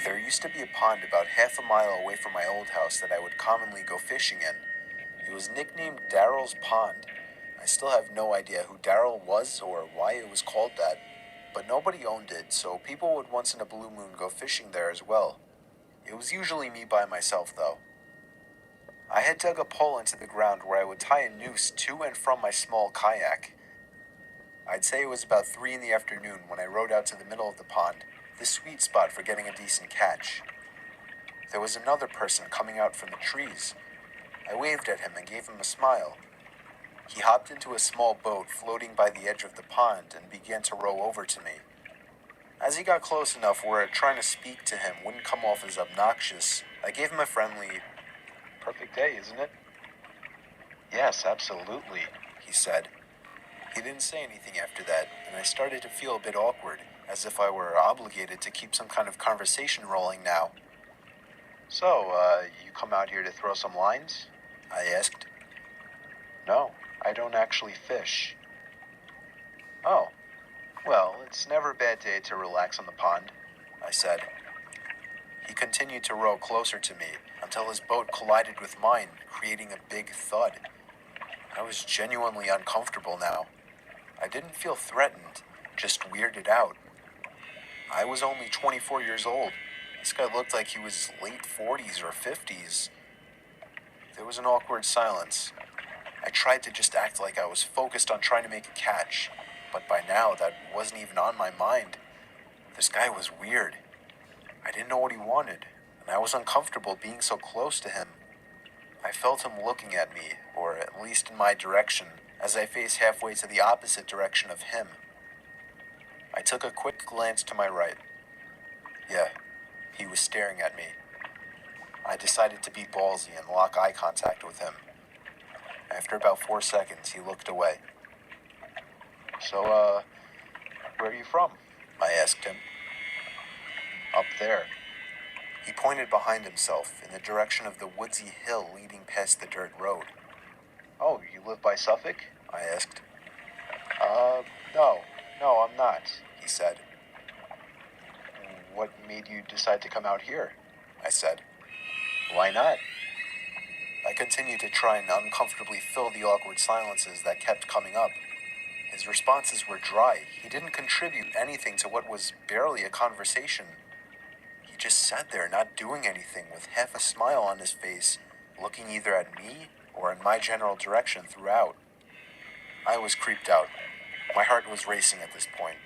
There used to be a pond about half a mile away from my old house that I would commonly go fishing in. It was nicknamed Daryl's Pond. I still have no idea who Daryl was or why it was called that, but nobody owned it, so people would once in a blue moon go fishing there as well. It was usually me by myself, though. I had dug a pole into the ground where I would tie a noose to and from my small kayak. I'd say it was about 3 in the afternoon when I rowed out to the middle of the pond, the sweet spot for getting a decent catch. There was another person coming out from the trees. I waved at him and gave him a smile. He hopped into a small boat floating by the edge of the pond and began to row over to me. As he got close enough where trying to speak to him wouldn't come off as obnoxious, I gave him a friendly, "Perfect day, isn't it?" "Yes, absolutely," he said. He didn't say anything after that, and I started to feel a bit awkward, as if I were obligated to keep some kind of conversation rolling now. "So, you come out here to throw some lines?" I asked. "No, I don't actually fish." "Oh, well, it's never a bad day to relax on the pond," I said. He continued to row closer to me until his boat collided with mine, creating a big thud. I was genuinely uncomfortable now. I didn't feel threatened, just weirded out. I was only 24 years old. This guy looked like he was late 40s or 50s. There was an awkward silence. I tried to just act like I was focused on trying to make a catch, but by now that wasn't even on my mind. This guy was weird. I didn't know what he wanted, and I was uncomfortable being so close to him. I felt him looking at me, or at least in my direction, as I faced halfway to the opposite direction of him. I took a quick glance to my right. Yeah, he was staring at me. I decided to be ballsy and lock eye contact with him. After about 4 seconds, he looked away. "So, where are you from?" I asked him. "Up there." He pointed behind himself in the direction of the woodsy hill leading past the dirt road. "Oh, you live by Suffolk?" I asked. No, I'm not," he said. "What made you decide to come out here?" I said. "Why not?" I continued to try and uncomfortably fill the awkward silences that kept coming up. His responses were dry. He didn't contribute anything to what was barely a conversation. He just sat there not doing anything with half a smile on his face, looking either at me or in my general direction throughout. I was creeped out. My heart was racing at this point.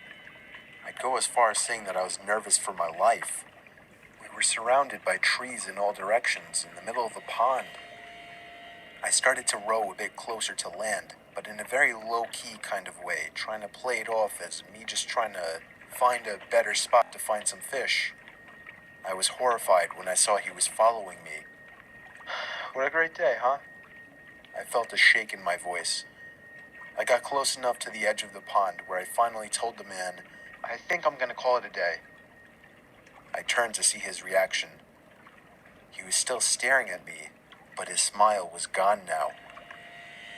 I'd go as far as saying that I was nervous for my life. We were surrounded by trees in all directions in the middle of a pond. I started to row a bit closer to land, but in a very low-key kind of way, trying to play it off as me just trying to find a better spot to find some fish. I was horrified when I saw he was following me. "What a great day, huh?" I felt a shake in my voice. I got close enough to the edge of the pond where I finally told the man, "I think I'm gonna call it a day." I turned to see his reaction. He was still staring at me, but his smile was gone now.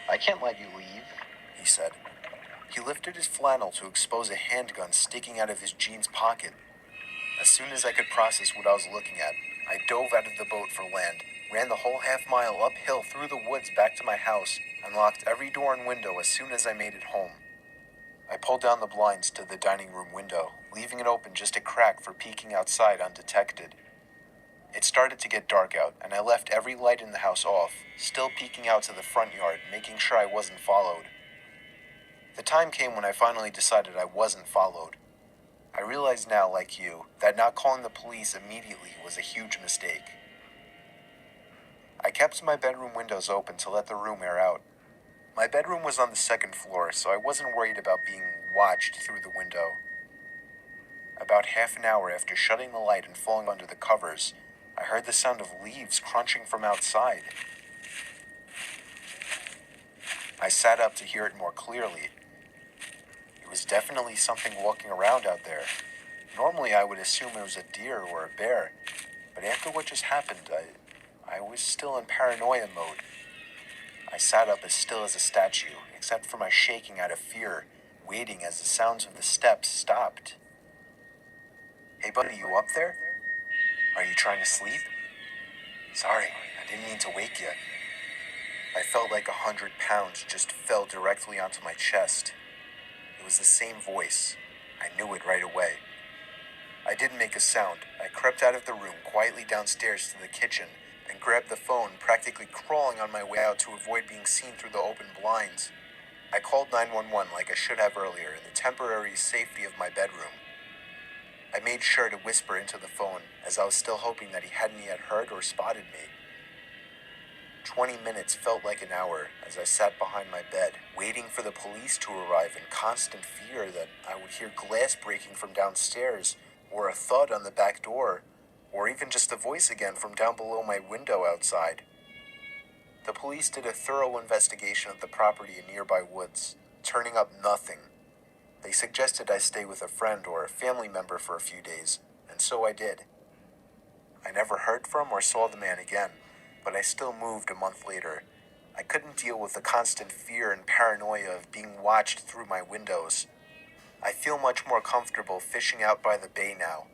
"I can't let you leave," he said. He lifted his flannel to expose a handgun sticking out of his jeans pocket. As soon as I could process what I was looking at, I dove out of the boat for land, ran the whole half-mile uphill through the woods back to my house, and locked every door and window as soon as I made it home. I pulled down the blinds to the dining room window, leaving it open just a crack for peeking outside undetected. It started to get dark out, and I left every light in the house off, still peeking out to the front yard, making sure I wasn't followed. The time came when I finally decided I wasn't followed. I realize now, like you, that not calling the police immediately was a huge mistake. I kept my bedroom windows open to let the room air out. My bedroom was on the second floor, so I wasn't worried about being watched through the window. About half an hour after shutting the light and falling under the covers, I heard the sound of leaves crunching from outside. I sat up to hear it more clearly. It was definitely something walking around out there. Normally I would assume it was a deer or a bear, but after what just happened, I was still in paranoia mode. I sat up as still as a statue, except for my shaking out of fear, waiting as the sounds of the steps stopped. "Hey buddy, you up there?" Are you trying to sleep? Sorry, I didn't mean to wake you. I felt like 100 pounds just fell directly onto my chest. It was the same voice. I knew it right away. I didn't make a sound. I crept out of the room quietly downstairs to the kitchen and grabbed the phone, practically crawling on my way out to avoid being seen through the open blinds. I called 911 like I should have earlier in the temporary safety of my bedroom. I made sure to whisper into the phone as I was still hoping that he hadn't yet heard or spotted me. 20 minutes felt like an hour as I sat behind my bed, waiting for the police to arrive in constant fear that I would hear glass breaking from downstairs, or a thud on the back door, or even just a voice again from down below my window outside. The police did a thorough investigation of the property in nearby woods, turning up nothing. They suggested I stay with a friend or a family member for a few days, and so I did. I never heard from or saw the man again, but I still moved a month later. I couldn't deal with the constant fear and paranoia of being watched through my windows. I feel much more comfortable fishing out by the bay now,